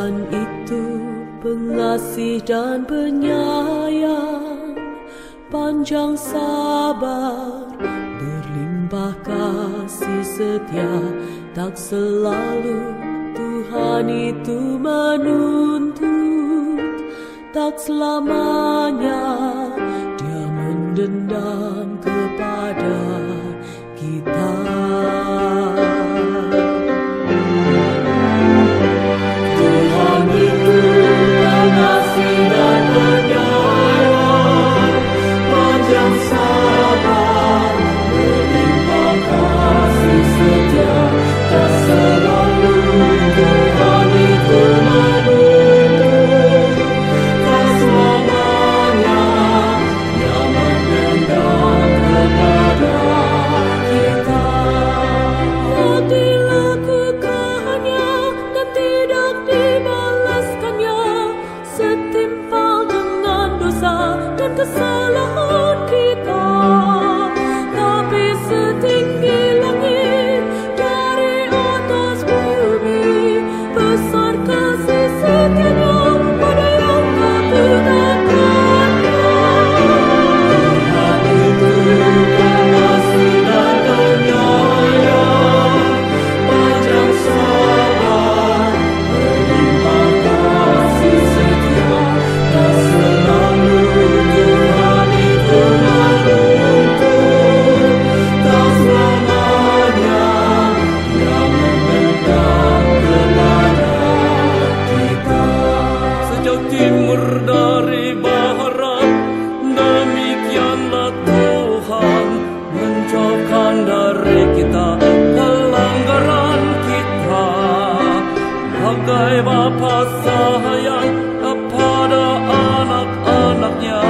Tuhan itu pengasih dan penyayang, panjang sabar, berlimpah kasih setia. Tak selalu Tuhan itu menuntut, tak selamanya Dia mendendam kepada kita. Tuhan itu pengasih dan penyayang, panjang sabar, berlimpah kasih setia. Tak selalu Tuhan itu menuntut, tak selamanya Dia mendendam kepada kita. Tak dilakukannya dan tidak dibalaskannya, setimpal dengan dosa dan kesalahan kita. Tapi setinggi langit dari atas bumi, besar kasih setianya pada yang takut-takutnya. Tuhan itu pengasih dan penyayang, panjang sabar, berlimpah kasih setia. Tak selalu Tuhan itu menuntut, tak selamanya Dia mendendam kepada kita. Sejauh timur dari barat, demikianlah Tuhan menjauhkan dari kita pelanggaran kita. Bagai Bapa sayang kepada anak-anaknya,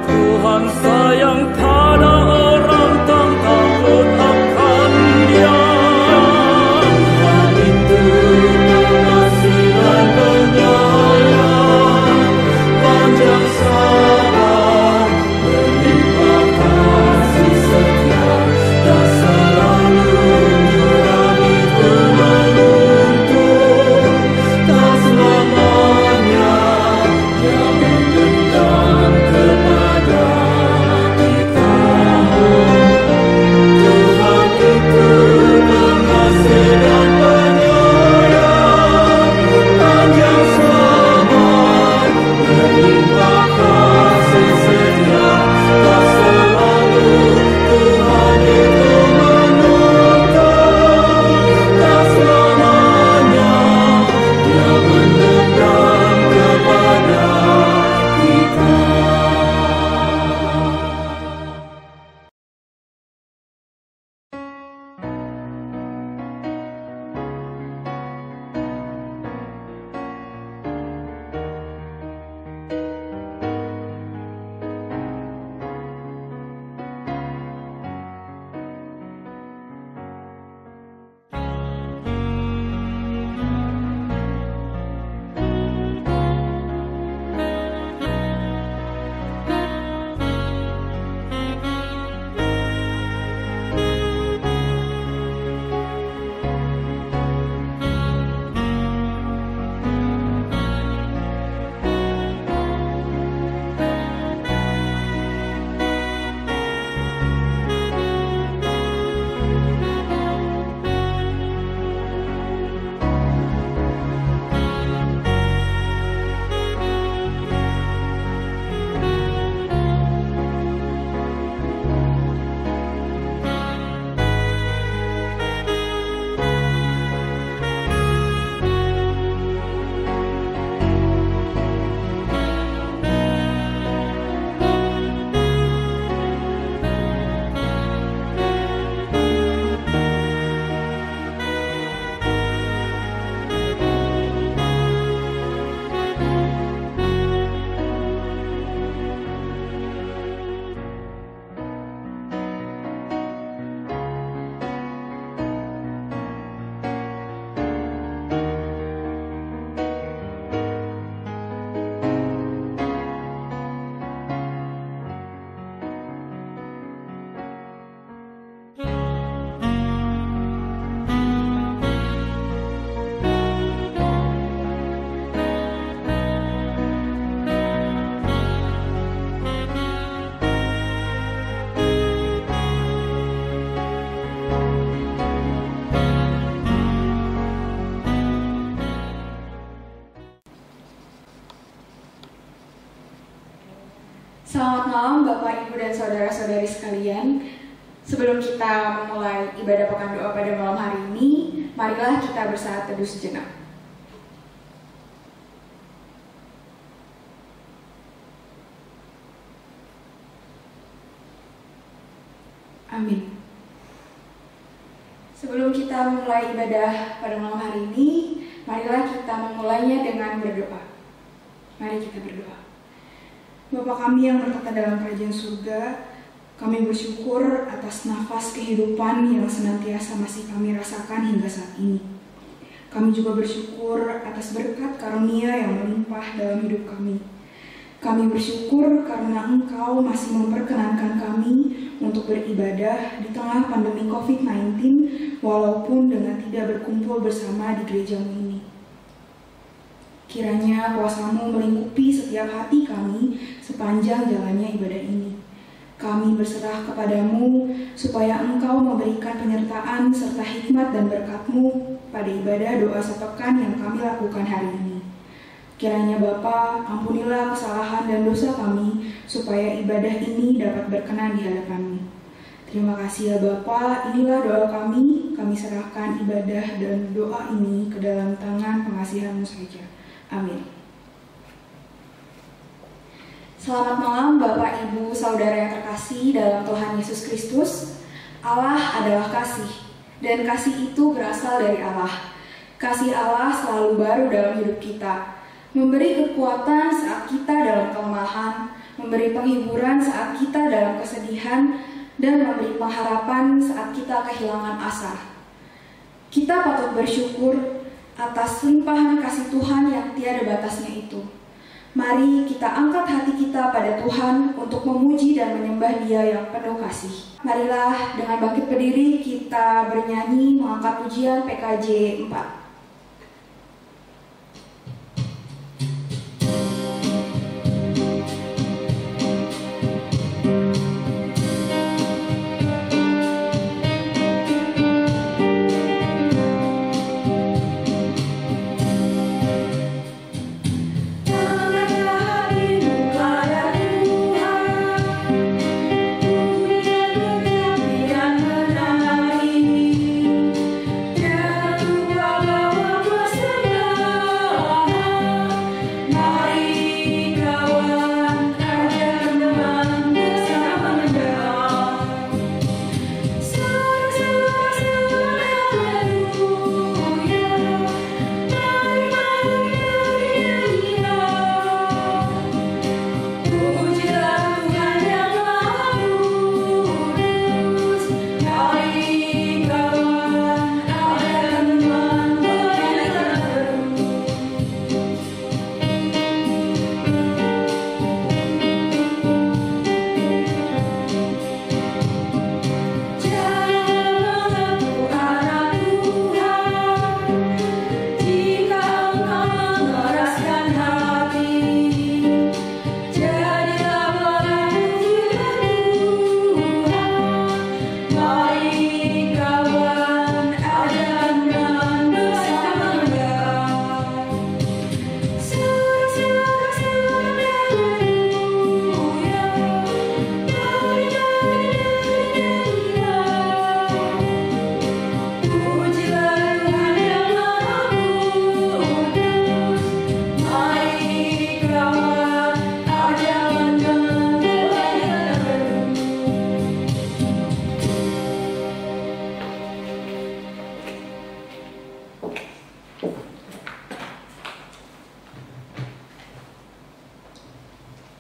Tuhan sayang pada orang yang takut akan Dia. Tuhan itu pengasih dan penyayang, panjang sabar, berlimpah kasih setia. Tak selalu Tuhan itu menuntut, tak selamanya Selamat malam Bapak, Ibu, dan saudara-saudari sekalian. Sebelum kita memulai ibadah pekan doa pada malam hari ini, marilah kita bersaat teduh sejenak. Amin. Sebelum kita memulai ibadah pada malam hari ini, marilah kita memulainya dengan berdoa. Mari kita berdoa. Bapa kami yang berkata dalam kerajaan surga, kami bersyukur atas nafas kehidupan yang senantiasa masih kami rasakan hingga saat ini. Kami juga bersyukur atas berkat karunia yang melimpah dalam hidup kami. Kami bersyukur karena Engkau masih memperkenankan kami untuk beribadah di tengah pandemi COVID-19 walaupun dengan tidak berkumpul bersama di gerejamu ini. Kiranya kuasa-Mu melingkupi setiap hati kami sepanjang jalannya ibadah ini. Kami berserah kepadamu supaya Engkau memberikan penyertaan serta hikmat dan berkat-Mu pada ibadah doa sepekan yang kami lakukan hari ini. Kiranya Bapa, ampunilah kesalahan dan dosa kami supaya ibadah ini dapat berkenan di hadapan-Mu. Terima kasih ya Bapa, inilah doa kami serahkan ibadah dan doa ini ke dalam tangan pengasihan-Mu saja. Amin. Selamat malam Bapak, Ibu, Saudara yang terkasih dalam Tuhan Yesus Kristus. Allah adalah kasih, dan kasih itu berasal dari Allah. Kasih Allah selalu baru dalam hidup kita, memberi kekuatan saat kita dalam kelemahan, memberi penghiburan saat kita dalam kesedihan, dan memberi pengharapan saat kita kehilangan asa. Kita patut bersyukur atas limpahan kasih Tuhan yang tiada batasnya itu. Mari kita angkat hati kita pada Tuhan untuk memuji dan menyembah Dia yang penuh kasih. Marilah dengan bangkit berdiri kita bernyanyi mengangkat pujian PKJ 4.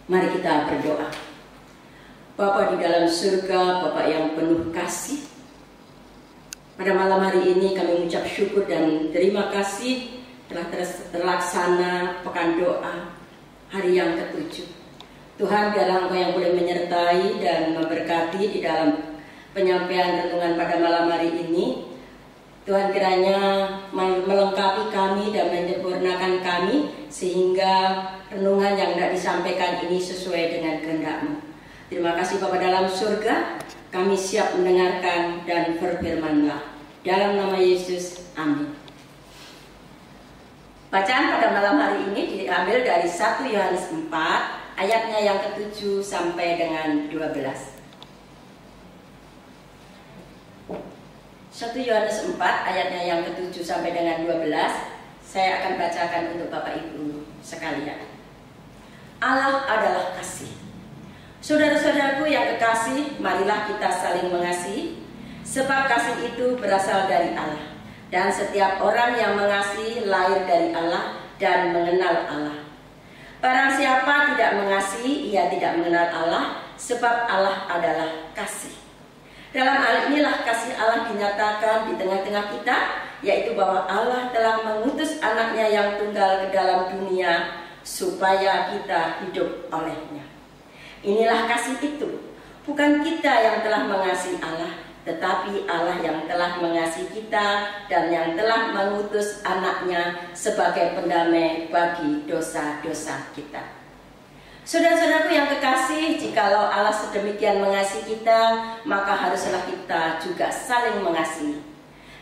Mari kita berdoa. Bapa di dalam surga, Bapa yang penuh kasih, pada malam hari ini kami mengucap syukur dan terima kasih telah terlaksana pekan doa hari yang ke-7. Tuhan, biarlah Engkau yang boleh menyertai dan memberkati di dalam penyampaian renungan pada malam hari ini. Tuhan, kiranya melengkapi kami dan menyempurnakan kami sehingga renungan yang hendak disampaikan ini sesuai dengan kehendak-Mu. Terima kasih Bapa dalam surga, kami siap mendengarkan dan berfirman-Lah. Dalam nama Yesus, amin. Bacaan pada malam hari ini diambil dari 1 Yohanes 4 ayatnya yang ke-7 sampai dengan 12. 1 Yohanes 4 ayatnya yang ke-7 sampai dengan 12 saya akan bacakan untuk Bapak Ibu sekalian. Allah adalah kasih. Saudara-saudaraku yang kekasih, marilah kita saling mengasihi, sebab kasih itu berasal dari Allah. Dan setiap orang yang mengasihi lahir dari Allah dan mengenal Allah. Barang siapa tidak mengasihi, ia tidak mengenal Allah, sebab Allah adalah kasih. Dalam hal inilah kasih Allah dinyatakan di tengah-tengah kita, yaitu bahwa Allah telah mengutus anaknya yang tunggal ke dalam dunia supaya kita hidup olehnya. Inilah kasih itu, bukan kita yang telah mengasihi Allah, tetapi Allah yang telah mengasihi kita dan yang telah mengutus anaknya sebagai pendamai bagi dosa-dosa kita. Saudara-saudaraku yang kekasih, jikalau Allah sedemikian mengasihi kita, maka haruslah kita juga saling mengasihi.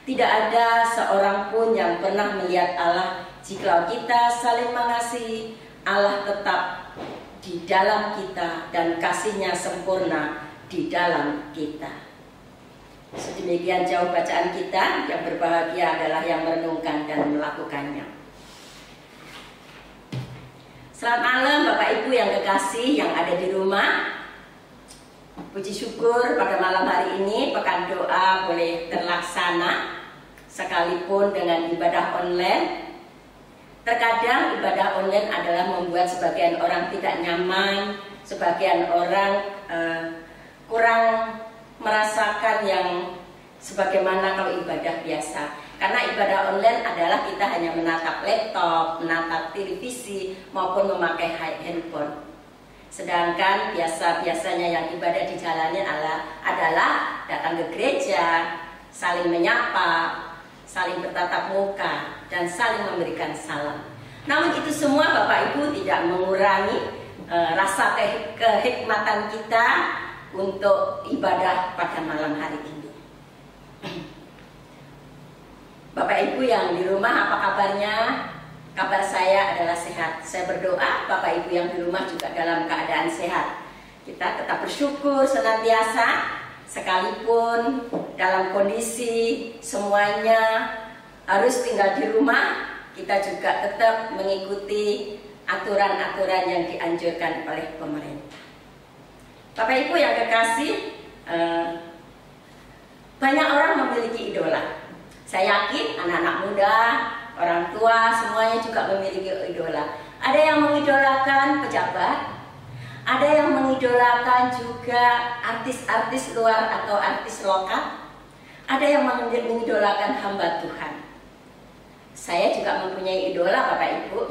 Tidak ada seorang pun yang pernah melihat Allah. Jikalau kita saling mengasihi, Allah tetap di dalam kita dan kasih-Nya sempurna di dalam kita. Sedemikian jauh bacaan kita, yang berbahagia adalah yang merenungkan dan melakukannya. Selamat malam Bapak Ibu yang kekasih yang ada di rumah. Puji syukur pada malam hari ini pekan doa boleh terlaksana sekalipun dengan ibadah online. Terkadang ibadah online adalah membuat sebagian orang tidak nyaman, sebagian orang kurang merasakan yang sebagaimana kalau ibadah biasa. Karena ibadah online adalah kita hanya menatap laptop, menatap televisi, maupun memakai handphone. Sedangkan biasanya yang ibadah dijalani adalah datang ke gereja, saling menyapa, saling bertatap muka, dan saling memberikan salam. Namun itu semua Bapak Ibu tidak mengurangi rasa kehikmatan kita untuk ibadah pada malam hari ini. Bapak Ibu yang di rumah, apa kabarnya? Kabar saya adalah sehat. Saya berdoa Bapak Ibu yang di rumah juga dalam keadaan sehat. Kita tetap bersyukur senantiasa, sekalipun dalam kondisi semuanya harus tinggal di rumah, kita juga tetap mengikuti aturan-aturan yang dianjurkan oleh pemerintah. Bapak Ibu yang kekasih, banyak orang memiliki idola. Saya yakin anak-anak muda, orang tua, semuanya juga memiliki idola. Ada yang mengidolakan pejabat, ada yang mengidolakan juga artis-artis luar atau artis lokal, ada yang mengidolakan hamba Tuhan. Saya juga mempunyai idola Bapak Ibu.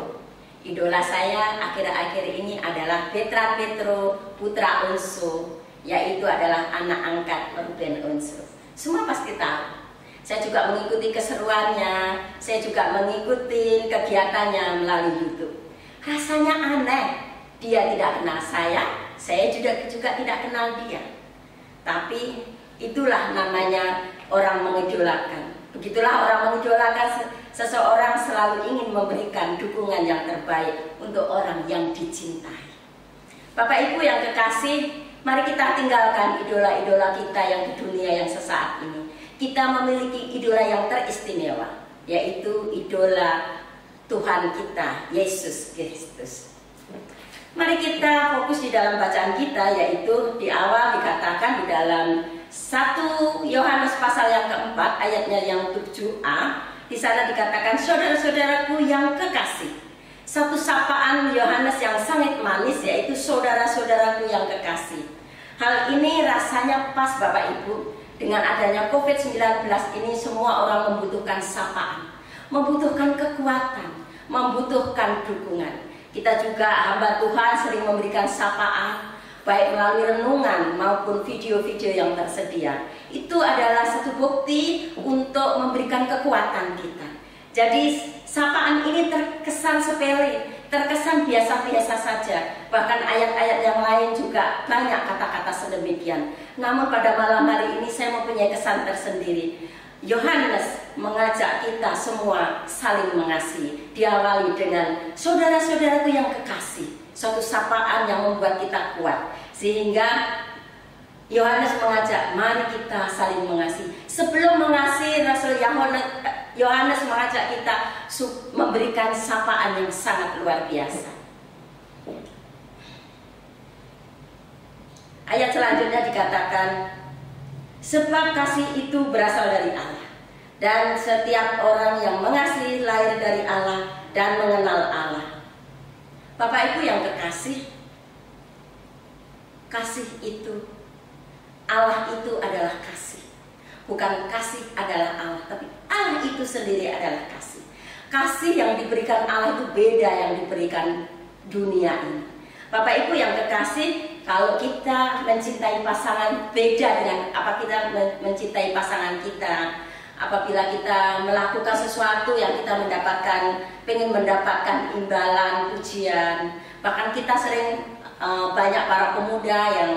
Idola saya akhir-akhir ini adalah Petra Petro Putra Unsu, yaitu adalah anak angkat Ruben Unsu. Semua pasti tahu. Saya juga mengikuti keseruannya, saya juga mengikuti kegiatannya melalui YouTube. Rasanya aneh, dia tidak kenal saya juga tidak kenal dia. Tapi itulah namanya orang mengidolakan. Begitulah orang mengidolakan, seseorang selalu ingin memberikan dukungan yang terbaik untuk orang yang dicintai. Bapak Ibu yang kekasih, mari kita tinggalkan idola-idola kita yang di dunia yang sesaat ini. Kita memiliki idola yang teristimewa, yaitu idola Tuhan kita, Yesus Kristus. Mari kita fokus di dalam bacaan kita, yaitu di awal dikatakan di dalam 1 Yohanes pasal yang keempat, ayatnya yang 7a. Di sana dikatakan, saudara-saudaraku yang kekasih. Satu sapaan Yohanes yang sangat manis, yaitu saudara-saudaraku yang kekasih. Hal ini rasanya pas Bapak Ibu. Dengan adanya COVID-19 ini semua orang membutuhkan sapaan, membutuhkan kekuatan, membutuhkan dukungan. Kita juga hamba Tuhan sering memberikan sapaan, baik melalui renungan maupun video-video yang tersedia. Itu adalah satu bukti untuk memberikan kekuatan kita. Jadi sapaan ini terkesan sepele, terkesan biasa-biasa saja. Bahkan ayat-ayat yang lain juga banyak kata-kata sedemikian. Namun pada malam hari ini saya mempunyai kesan tersendiri. Yohanes mengajak kita semua saling mengasihi. Diawali dengan saudara-saudaraku yang kekasih. suatu sapaan yang membuat kita kuat. Sehingga Yohanes mengajak, mari kita saling mengasihi. Sebelum mengasihi, Rasul Yohanes mengajak kita memberikan sapaan yang sangat luar biasa. Ayat selanjutnya dikatakan, sebab kasih itu berasal dari Allah, dan setiap orang yang mengasihi lahir dari Allah dan mengenal Allah. Bapak Ibu yang kekasih, kasih itu, Allah itu adalah kasih. Bukan kasih adalah Allah, tapi Allah itu sendiri adalah kasih. Kasih yang diberikan Allah itu beda yang diberikan dunia ini. Bapak Ibu yang kekasih, kalau kita mencintai pasangan beda dengan apa kita mencintai pasangan kita. Apabila kita melakukan sesuatu yang kita pengen mendapatkan imbalan, pujian. Bahkan kita sering banyak para pemuda yang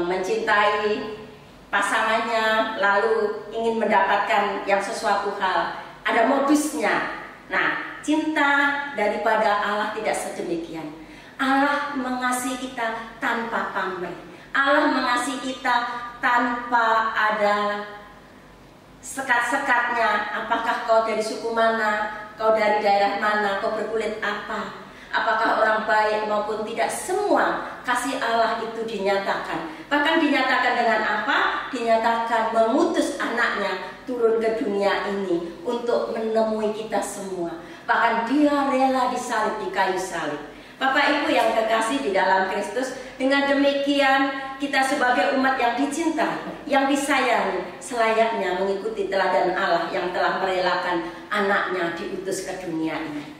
mencintai pasangannya lalu ingin mendapatkan yang sesuatu hal. Ada modusnya. Nah, cinta daripada Allah tidak sedemikian. Allah mengasihi kita tanpa pamrih. Allah mengasihi kita tanpa ada sekat-sekatnya. Apakah kau dari suku mana, kau dari daerah mana, kau berkulit apa, apakah orang baik maupun tidak, semua kasih Allah itu dinyatakan. Bahkan dinyatakan dengan apa? Dinyatakan mengutus anaknya turun ke dunia ini untuk menemui kita semua. Bahkan dia rela disalib di kayu salib. Bapak Ibu yang kekasih di dalam Kristus, dengan demikian kita sebagai umat yang dicintai, yang disayangi, selayaknya mengikuti teladan Allah yang telah merelakan anaknya diutus ke dunia ini.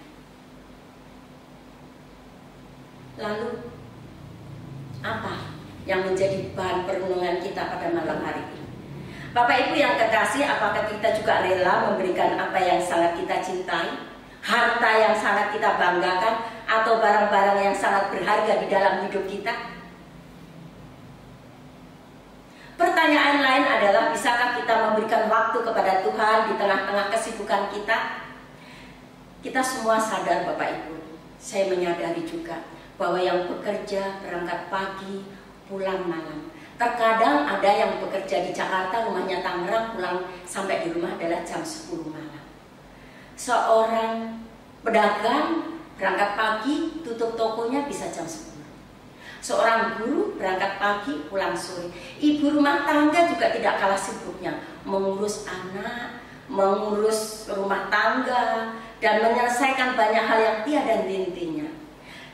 Lalu apa yang menjadi bahan perenungan kita pada malam hari ini? Bapak Ibu yang kekasih, apakah kita juga rela memberikan apa yang sangat kita cintai, harta yang sangat kita banggakan, atau barang-barang yang sangat berharga di dalam hidup kita? Pertanyaan lain adalah, bisakah kita memberikan waktu kepada Tuhan di tengah-tengah kesibukan kita? Kita semua sadar Bapak Ibu, saya menyadari juga bahwa yang bekerja berangkat pagi, pulang malam. Terkadang ada yang bekerja di Jakarta, rumahnya Tangerang, pulang sampai di rumah adalah jam 10 malam. Seorang pedagang berangkat pagi, tutup tokonya bisa jam 10. Seorang guru berangkat pagi, pulang sore. Ibu rumah tangga juga tidak kalah sibuknya, mengurus anak, mengurus rumah tangga, dan menyelesaikan banyak hal yang tiada hentinya.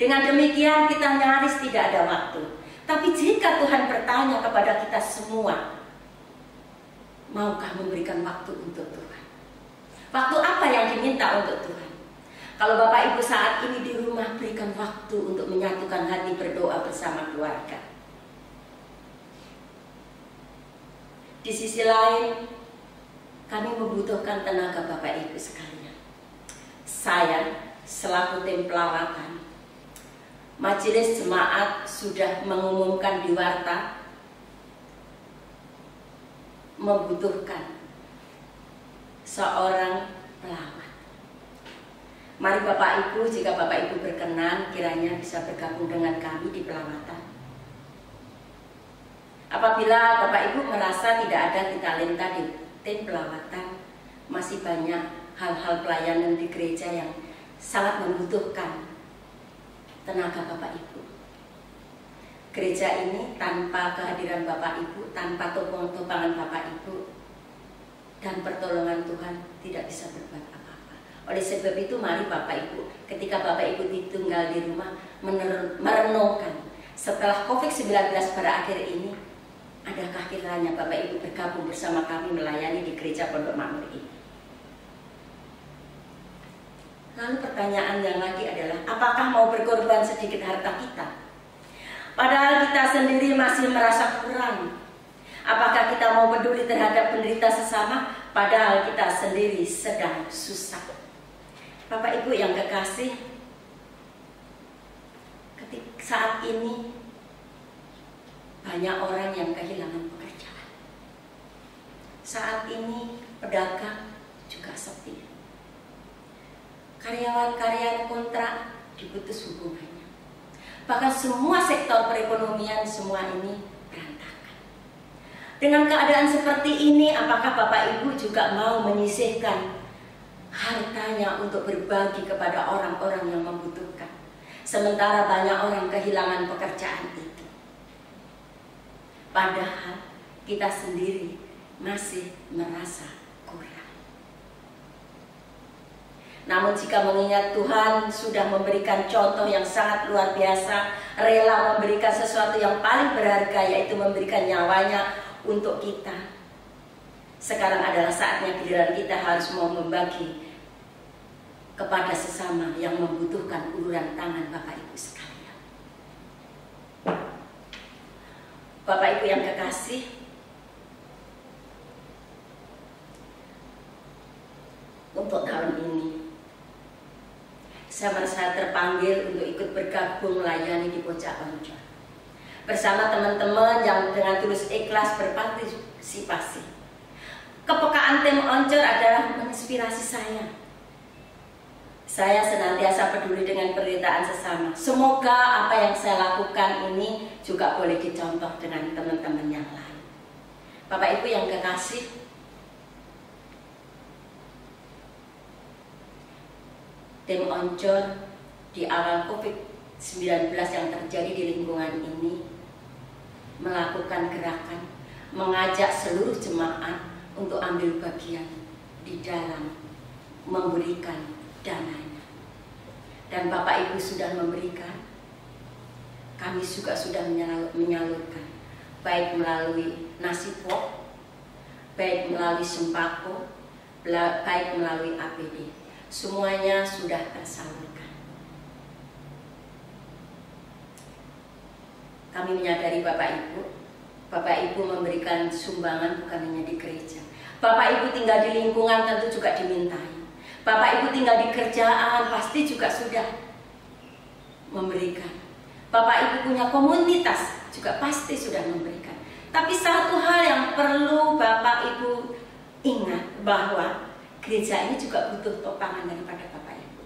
Dengan demikian kita nyaris tidak ada waktu. Tapi jika Tuhan bertanya kepada kita semua, maukah memberikan waktu untuk Tuhan? Waktu apa yang diminta untuk Tuhan? Kalau Bapak Ibu saat ini di rumah, berikan waktu untuk menyatukan hati berdoa bersama keluarga. Di sisi lain, kami membutuhkan tenaga Bapak Ibu sekalian. Saya selaku tim pelawatan, majelis jemaat sudah mengumumkan di warta membutuhkan seorang pelawat. Mari Bapak Ibu, jika Bapak Ibu berkenan, kiranya bisa bergabung dengan kami di pelawatan. Apabila Bapak Ibu merasa tidak ada talenta di tim pelawatan, masih banyak hal-hal pelayanan di gereja yang sangat membutuhkan tenaga Bapak Ibu. Gereja ini tanpa kehadiran Bapak Ibu, tanpa topangan Bapak Ibu dan pertolongan Tuhan tidak bisa berbuat apa. Oleh sebab itu, mari Bapak Ibu, ketika Bapak Ibu tinggal di rumah, merenungkan setelah COVID-19 berakhir ini, adakah kiranya Bapak Ibu bergabung bersama kami melayani di Gereja Pondok Makmur ini? Lalu pertanyaan yang lagi adalah, apakah mau berkorban sedikit harta kita? Padahal kita sendiri masih merasa kurang. Apakah kita mau peduli terhadap penderita sesama, padahal kita sendiri sedang susah? Bapak Ibu yang kekasih, saat ini banyak orang yang kehilangan pekerjaan. Saat ini pedagang juga sepi. Karyawan-karyawan kontrak diputus hubungannya. Bahkan semua sektor perekonomian semua ini berantakan. Dengan keadaan seperti ini, apakah Bapak Ibu juga mau menyisihkan hartanya untuk berbagi kepada orang-orang yang membutuhkan? Sementara banyak orang kehilangan pekerjaan itu. Padahal kita sendiri masih merasa kurang. Namun jika mengingat Tuhan sudah memberikan contoh yang sangat luar biasa, rela memberikan sesuatu yang paling berharga, yaitu memberikan nyawanya untuk kita. Sekarang adalah saatnya giliran kita harus mau membagi kepada sesama yang membutuhkan uluran tangan Bapak Ibu sekalian. Bapak Ibu yang kekasih, untuk tahun ini saya merasa terpanggil untuk ikut bergabung melayani di Pojok Oncor bersama teman-teman yang dengan tulus ikhlas berpartisipasi. Kepekaan tim Oncor adalah menginspirasi saya. Saya senantiasa peduli dengan penderitaan sesama. Semoga apa yang saya lakukan ini juga boleh dicontoh dengan teman-teman yang lain. Bapak Ibu yang kekasih, tim Oncor di awal COVID-19 yang terjadi di lingkungan ini melakukan gerakan mengajak seluruh jemaat untuk ambil bagian di dalam memberikan dananya. Dan Bapak Ibu sudah memberikan, kami juga sudah menyalurkan, baik melalui nasi pok, baik melalui sembako, baik melalui APD. Semuanya sudah tersalurkan. Kami menyadari Bapak Ibu memberikan sumbangan bukan hanya di gereja. Bapak Ibu tinggal di lingkungan tentu juga dimintai. Bapak Ibu tinggal di kerjaan pasti juga sudah memberikan. Bapak Ibu punya komunitas juga pasti sudah memberikan. Tapi satu hal yang perlu Bapak Ibu ingat, bahwa gereja ini juga butuh topangan daripada Bapak Ibu.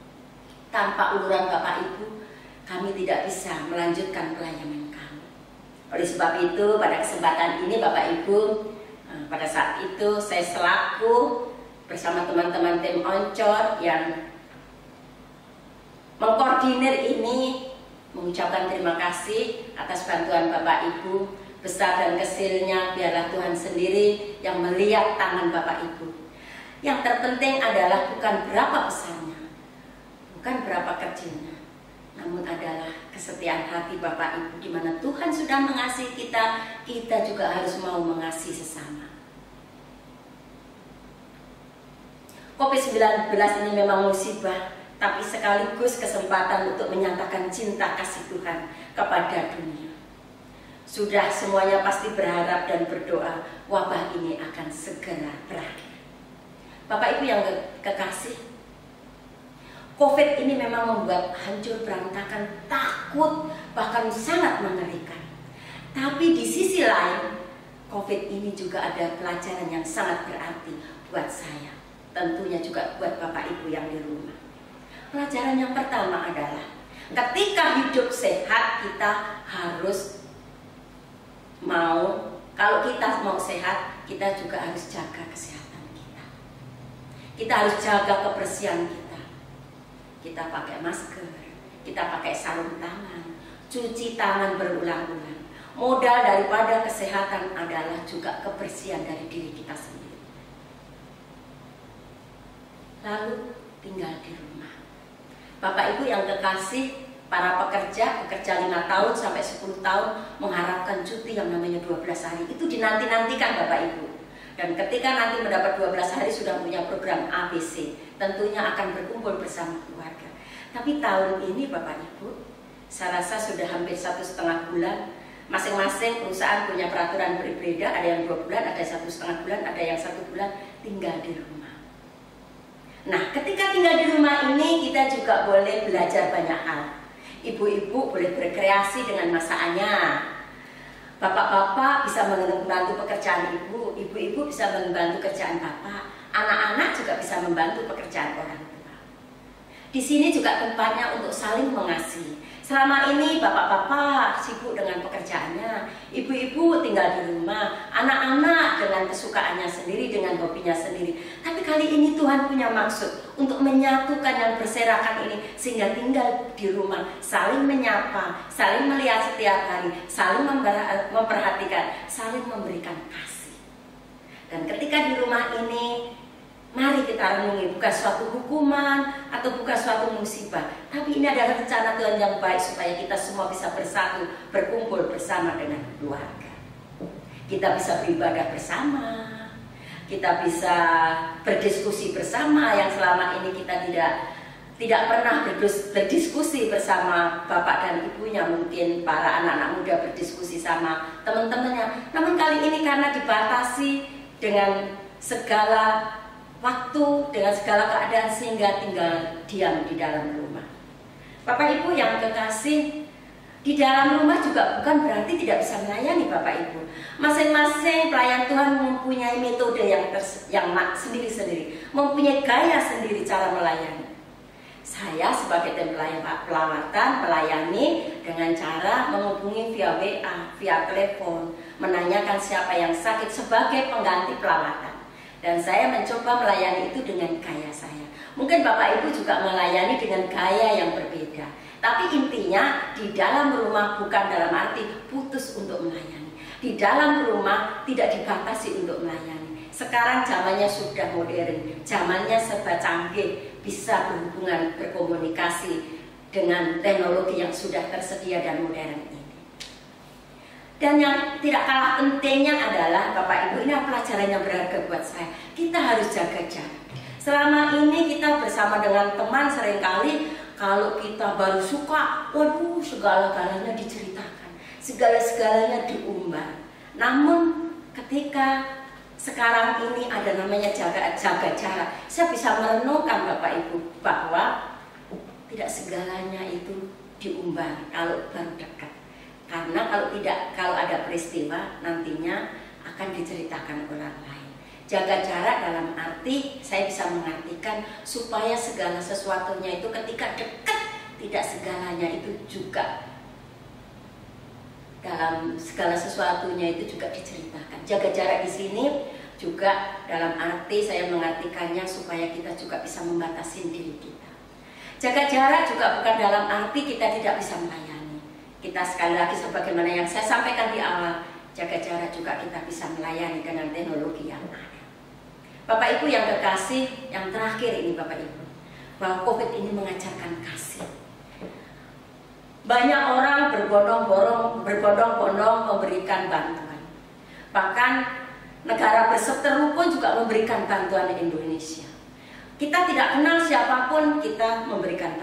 Tanpa uluran Bapak Ibu, kami tidak bisa melanjutkan pelayanan kami. Oleh sebab itu, pada kesempatan ini Bapak Ibu, pada saat itu saya selaku bersama teman-teman tim Oncor yang mengkoordinir ini, mengucapkan terima kasih atas bantuan Bapak Ibu. Besar dan kecilnya biarlah Tuhan sendiri yang melihat tangan Bapak Ibu. Yang terpenting adalah bukan berapa besarnya, bukan berapa kecilnya, namun adalah kesetiaan hati Bapak Ibu, di mana Tuhan sudah mengasihi kita, kita juga harus mau mengasihi sesama. COVID-19 ini memang musibah, tapi sekaligus kesempatan untuk menyatakan cinta kasih Tuhan kepada dunia. Sudah semuanya pasti berharap dan berdoa wabah ini akan segera berakhir. Bapak Ibu yang kekasih, COVID ini memang membuat hancur berantakan, takut, bahkan sangat mengerikan. Tapi di sisi lain, COVID ini juga ada pelajaran yang sangat berarti buat saya. Tentunya juga buat Bapak Ibu yang di rumah. Pelajaran yang pertama adalah ketika hidup sehat, kita harus kalau kita mau sehat, kita juga harus jaga kesehatan kita. Kita harus jaga kebersihan kita. Kita pakai masker, kita pakai sarung tangan, cuci tangan berulang-ulang. Modal daripada kesehatan adalah juga kebersihan dari diri kita sendiri. Lalu tinggal di rumah. Bapak Ibu yang kekasih, para pekerja 5 tahun sampai 10 tahun mengharapkan cuti yang namanya 12 hari. Itu dinanti-nantikan Bapak Ibu. Dan ketika nanti mendapat 12 hari sudah punya program ABC, tentunya akan berkumpul bersama keluarga. Tapi tahun ini Bapak Ibu, saya rasa sudah hampir 1,5 bulan. Masing-masing perusahaan punya peraturan berbeda, ada yang 2 bulan, ada 1,5 bulan, ada yang 1 bulan tinggal di rumah. Nah, ketika tinggal di rumah ini kita juga boleh belajar banyak hal. Ibu-ibu boleh berkreasi dengan masakannya. Bapak-bapak bisa membantu pekerjaan ibu, ibu-ibu bisa membantu kerjaan bapak, anak-anak juga bisa membantu pekerjaan orang tua. Di sini juga tempatnya untuk saling mengasihi, Selama ini bapak-bapak sibuk dengan pekerjaannya, ibu-ibu tinggal di rumah, anak-anak dengan kesukaannya sendiri, dengan hobinya sendiri. Tapi kali ini Tuhan punya maksud untuk menyatukan yang berserakan ini, sehingga tinggal di rumah, saling menyapa, saling melihat setiap hari, saling memperhatikan, saling memberikan kasih. Dan ketika di rumah ini, mari kita renungi, bukan suatu hukuman atau bukan suatu musibah, tapi ini adalah rencana Tuhan yang baik supaya kita semua bisa bersatu, berkumpul bersama dengan keluarga. Kita bisa beribadah bersama, kita bisa berdiskusi bersama yang selama ini kita tidak pernah berdiskusi bersama bapak dan ibunya. Mungkin para anak-anak muda berdiskusi sama teman-temannya, namun kali ini karena dibatasi dengan segala waktu, dengan segala keadaan, sehingga tinggal diam di dalam rumah. Bapak Ibu yang kekasih, di dalam rumah juga bukan berarti tidak bisa melayani Bapak Ibu. Masing-masing pelayan Tuhan mempunyai metode yang sendiri-sendiri, mempunyai gaya sendiri cara melayani. Saya sebagai tim pelawatan melayani dengan cara menghubungi via WA, via telepon, menanyakan siapa yang sakit sebagai pengganti pelawatan. Dan saya mencoba melayani itu dengan gaya saya. Mungkin Bapak Ibu juga melayani dengan gaya yang berbeda. Tapi intinya di dalam rumah bukan dalam arti putus untuk melayani. Di dalam rumah tidak dibatasi untuk melayani. Sekarang zamannya sudah modern, zamannya serba canggih, bisa berhubungan, berkomunikasi dengan teknologi yang sudah tersedia dan modern ini. Dan yang tidak kalah pentingnya adalah Bapak Ibu, ini pelajaran yang berharga buat saya. Kita harus jaga jarak. Selama ini kita bersama dengan teman seringkali kalau kita baru suka, waduh segala-galanya diceritakan, segala-segalanya diumbar. Namun ketika sekarang ini ada namanya jaga jarak, saya bisa merenungkan Bapak Ibu bahwa tidak segalanya itu diumbar kalau baru dekat. Karena kalau ada peristiwa nantinya akan diceritakan orang lain. Jaga jarak dalam arti saya bisa mengartikan supaya segala sesuatunya itu ketika dekat, tidak segalanya itu juga dalam segala sesuatunya itu juga diceritakan. Jaga jarak di sini juga dalam arti saya mengartikannya supaya kita juga bisa membatasi diri kita. Jaga jarak juga bukan dalam arti kita tidak bisa melayani. Kita sekali lagi sebagaimana yang saya sampaikan di awal, jaga jarak juga kita bisa melayani dengan teknologi yang ada. Bapak Ibu yang kekasih, yang terakhir ini Bapak Ibu, bahwa COVID ini mengajarkan kasih. Banyak orang berbondong-bondong memberikan bantuan. Bahkan negara berseteru pun juga memberikan bantuan di Indonesia. Kita tidak kenal siapapun, kita memberikan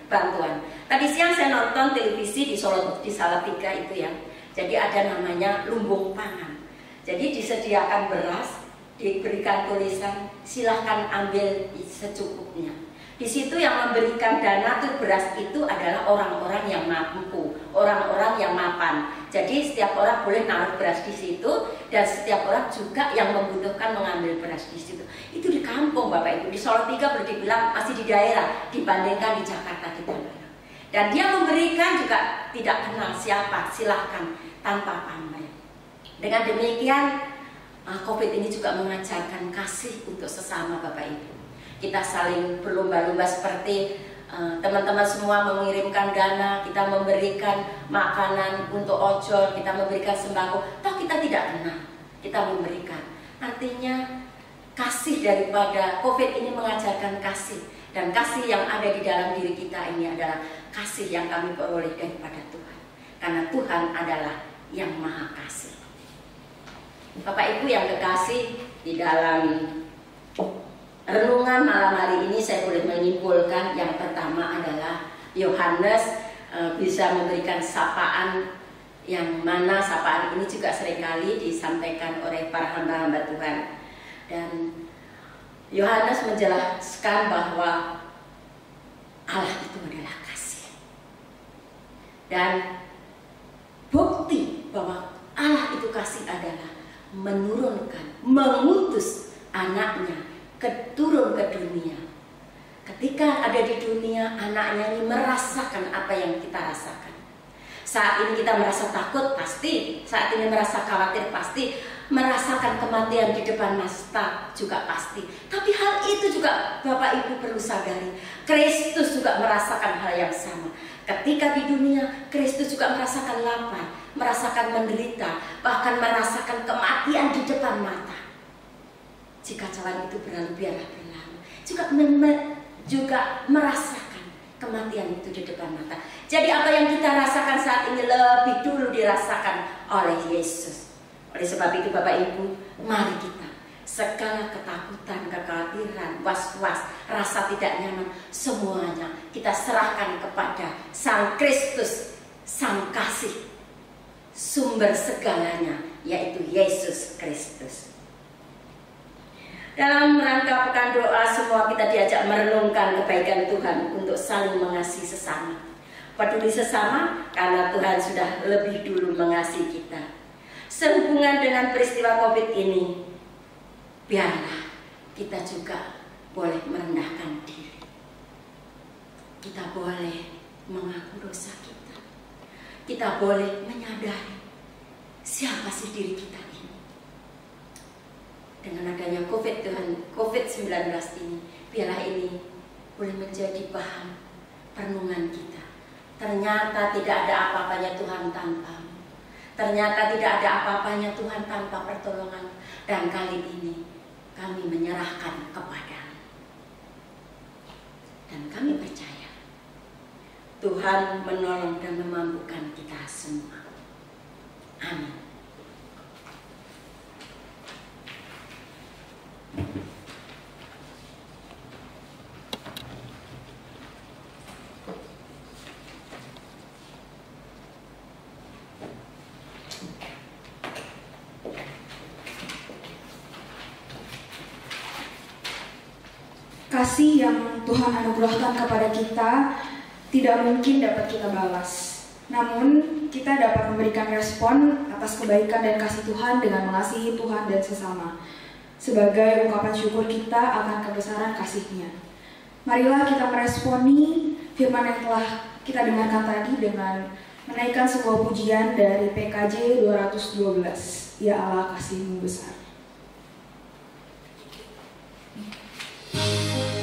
bantuan. Tadi siang saya nonton televisi di Salatiga itu ya. Jadi ada namanya lumbung pangan. Jadi disediakan beras, diberikan tulisan silahkan ambil secukupnya. Di situ yang memberikan dana tuh beras itu adalah orang-orang yang mampu, orang-orang yang mapan. Jadi setiap orang boleh naruh beras di situ, dan setiap orang juga yang membutuhkan mengambil beras di situ. Itu di kampung Bapak Ibu, di Salatiga boleh dibilang masih di daerah dibandingkan di Jakarta kita. Dan dia memberikan juga tidak kenal siapa, silahkan tanpa pamrih. Dengan demikian COVID ini juga mengajarkan kasih untuk sesama Bapak Ibu. Kita saling berlomba-lomba seperti teman-teman semua mengirimkan dana, kita memberikan makanan untuk ojol, kita memberikan sembako. Toh kita tidak kenal, kita memberikan. Artinya kasih daripada COVID ini mengajarkan kasih. Dan kasih yang ada di dalam diri kita ini adalah kasih yang kami peroleh daripada Tuhan. Karena Tuhan adalah yang Maha Kasih. Bapak Ibu yang kekasih, di dalam renungan malam hari ini saya boleh menyimpulkan yang pertama adalah Yohanes bisa memberikan sapaan, yang mana sapaan ini juga seringkali disampaikan oleh para hamba-hamba Tuhan. Dan Yohanes menjelaskan bahwa Allah itu adalah kasih. Dan bukti bahwa Allah itu kasih adalah mengutus anaknya turun ke dunia. ketika ada di dunia, anaknya ini merasakan apa yang kita rasakan. Saat ini kita merasa takut, pasti. Saat ini merasa khawatir, pasti. Merasakan kematian di depan mata juga pasti. Tapi hal itu juga Bapak Ibu perlu sadari, Kristus juga merasakan hal yang sama. Ketika di dunia, Kristus juga merasakan lapar, merasakan menderita, bahkan merasakan kematian di depan mata. Jika jalan itu berlalu, biarlah berlalu. Juga merasakan kematian itu di depan mata. Jadi apa yang kita rasakan saat ini lebih dulu dirasakan oleh Yesus. Oleh sebab itu Bapak Ibu, mari kita segala ketakutan, kekhawatiran, was-was, rasa tidak nyaman, semuanya kita serahkan kepada Sang Kristus, Sang Kasih, sumber segalanya, yaitu Yesus Kristus. Dalam rangka pekan doa, semua kita diajak merenungkan kebaikan Tuhan untuk saling mengasihi sesama. Peduli sesama karena Tuhan sudah lebih dulu mengasihi kita. Sehubungan dengan peristiwa COVID ini, biarlah kita juga boleh merendahkan diri. Kita boleh mengaku dosa kita. Kita boleh menyadari siapa sih diri kita ini. Dengan adanya COVID-19 ini, biarlah ini boleh menjadi bahan perenungan kita. Ternyata tidak ada apa-apanya Tuhan tanpamu. Ternyata tidak ada apa-apanya Tuhan tanpa pertolongan. Dan kali ini kami menyerahkan kepadamu. Dan kami percaya Tuhan menolong dan memampukan kita semua. Amin. Kasih yang Tuhan anugerahkan kepada kita tidak mungkin dapat kita balas. Namun, kita dapat memberikan respon atas kebaikan dan kasih Tuhan dengan mengasihi Tuhan dan sesama, sebagai ungkapan syukur kita akan kebesaran kasih-Nya. Marilah kita meresponi firman yang telah kita dengarkan tadi dengan menaikkan sebuah pujian dari PKJ 212, Ya Allah kasih-Mu besar. Kasih besar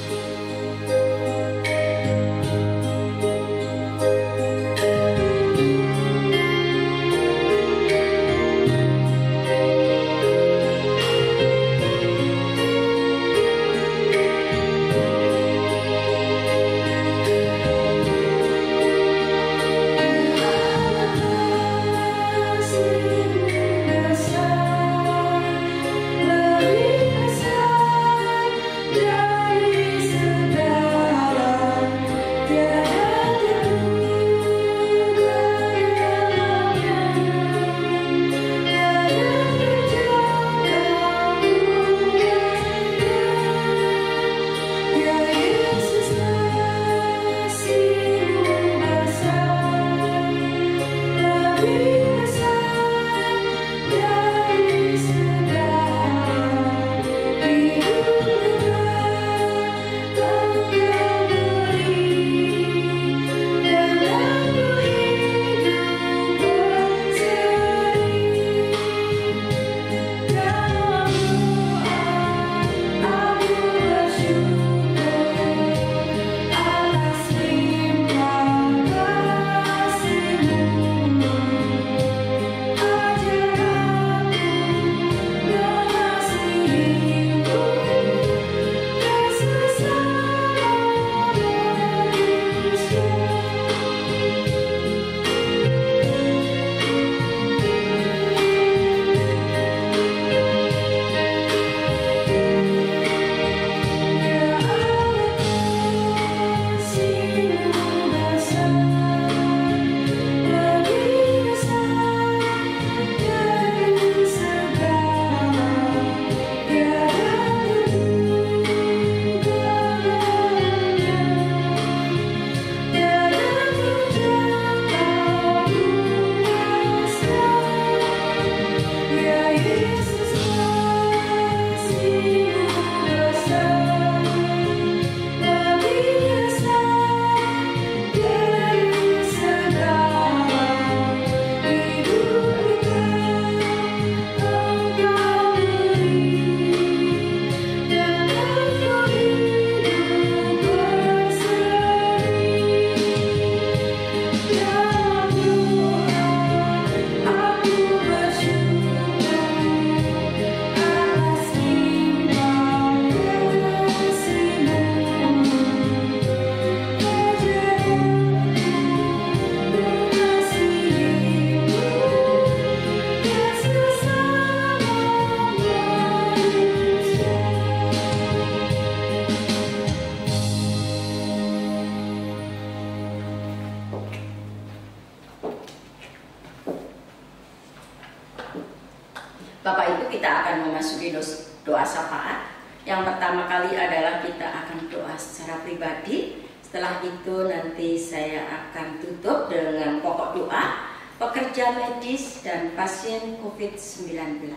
Bapak Ibu, kita akan memasuki doa syafaat. Yang pertama kali adalah kita akan doa secara pribadi. Setelah itu nanti saya akan tutup dengan pokok doa pekerja medis dan pasien COVID-19.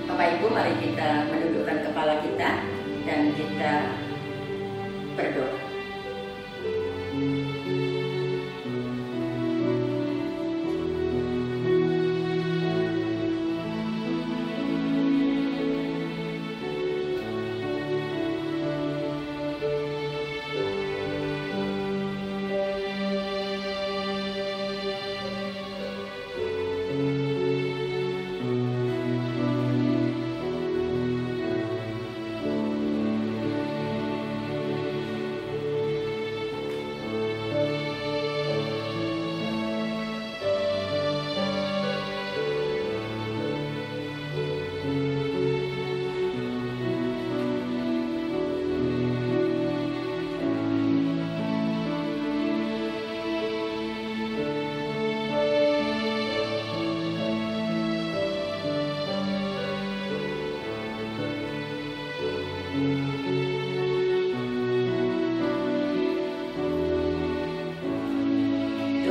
Bapak Ibu, mari kita menundukkan kepala kita dan kita berdoa.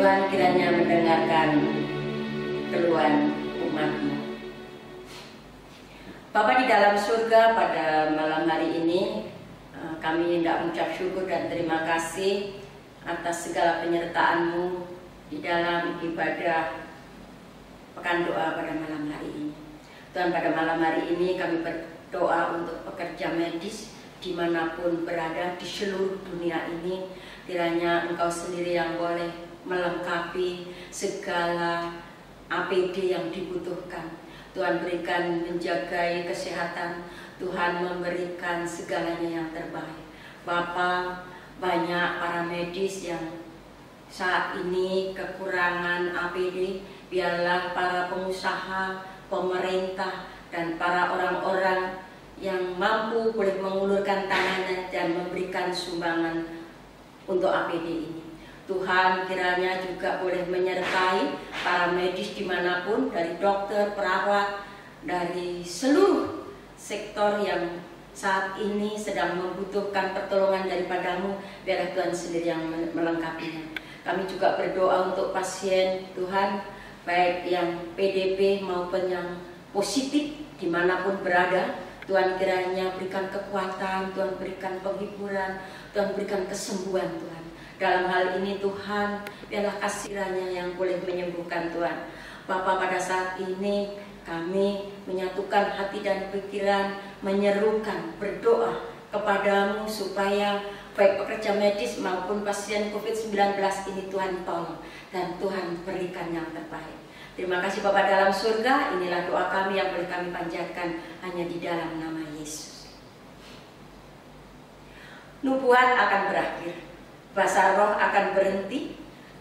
Tuhan kiranya mendengarkan keluhan umat-Mu. Bapa di dalam surga, pada malam hari ini kami hendak mengucap syukur dan terima kasih atas segala penyertaan-Mu di dalam ibadah pekan doa pada malam hari ini. Tuhan, pada malam hari ini kami berdoa untuk pekerja medis dimanapun berada di seluruh dunia ini. Kiranya Engkau sendiri yang boleh melengkapi segala APD yang dibutuhkan. Tuhan berikan menjagai kesehatan, Tuhan memberikan segalanya yang terbaik. Bapa, banyak para medis yang saat ini kekurangan APD, biarlah para pengusaha, pemerintah, dan para orang-orang yang mampu boleh mengulurkan tangannya dan memberikan sumbangan untuk APD ini. Tuhan kiranya juga boleh menyertai para medis dimanapun, dari dokter, perawat, dari seluruh sektor yang saat ini sedang membutuhkan pertolongan daripada-Mu. Biarlah Tuhan sendiri yang melengkapinya. Kami juga berdoa untuk pasien Tuhan, baik yang PDP maupun yang positif dimanapun berada. Tuhan kiranya berikan kekuatan, Tuhan berikan penghiburan, Tuhan berikan kesembuhan Tuhan. Dalam hal ini Tuhan, biarlah kasih kiranya yang boleh menyembuhkan Tuhan. Bapa, pada saat ini kami menyatukan hati dan pikiran, menyerukan, berdoa kepada-Mu supaya baik pekerja medis maupun pasien COVID-19 ini Tuhan tolong dan Tuhan berikan yang terbaik. Terima kasih Bapa dalam surga, inilah doa kami yang boleh kami panjatkan hanya di dalam nama Yesus. Nubuat akan berakhir, bahasa roh akan berhenti,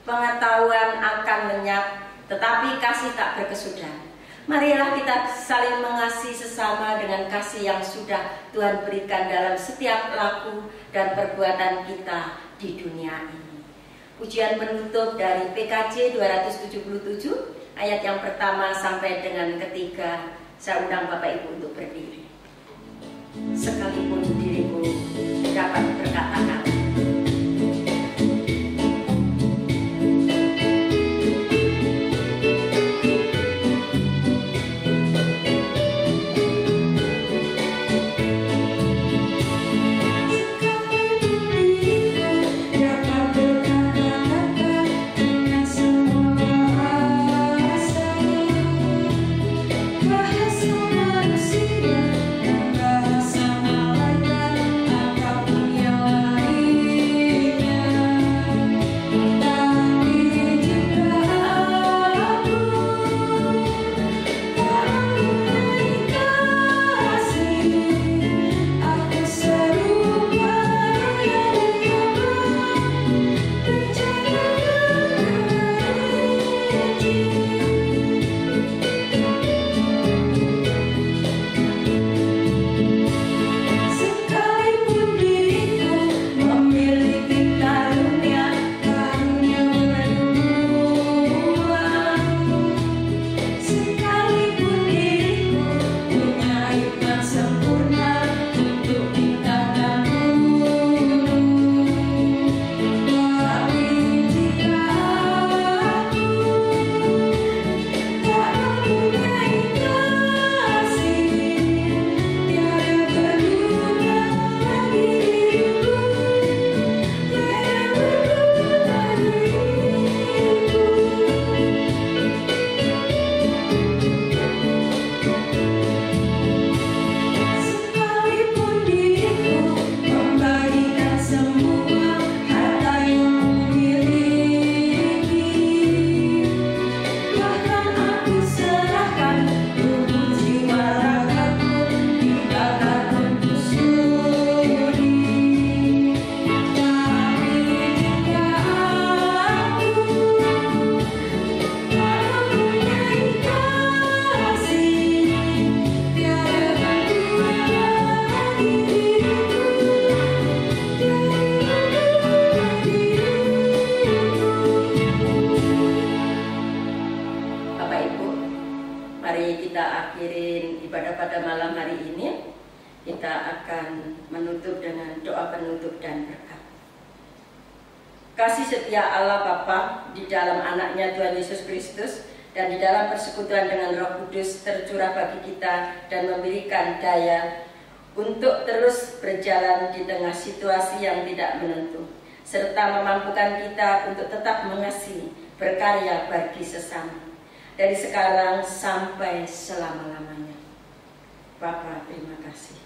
pengetahuan akan lenyap, tetapi kasih tak berkesudahan. Marilah kita saling mengasihi sesama dengan kasih yang sudah Tuhan berikan dalam setiap laku dan perbuatan kita di dunia ini. Pujian penutup dari PKJ 277, ayat yang pertama sampai dengan ketiga. Saya undang Bapak Ibu untuk berdiri. Sekalipun diriku dapat berkata-kata, Bahasa manusia dan bahasa malaikat mari kita akhirin ibadah pada malam hari ini. Kita akan menutup dengan doa penutup dan berkat. Kasih setia Allah Bapa di dalam anaknya Tuhan Yesus Kristus dan di dalam persekutuan dengan Roh Kudus tercurah bagi kita dan memberikan daya untuk terus berjalan di tengah situasi yang tidak menentu, serta memampukan kita untuk tetap mengasihi, berkarya bagi sesama dari sekarang sampai selama-lamanya. Bapa, terima kasih.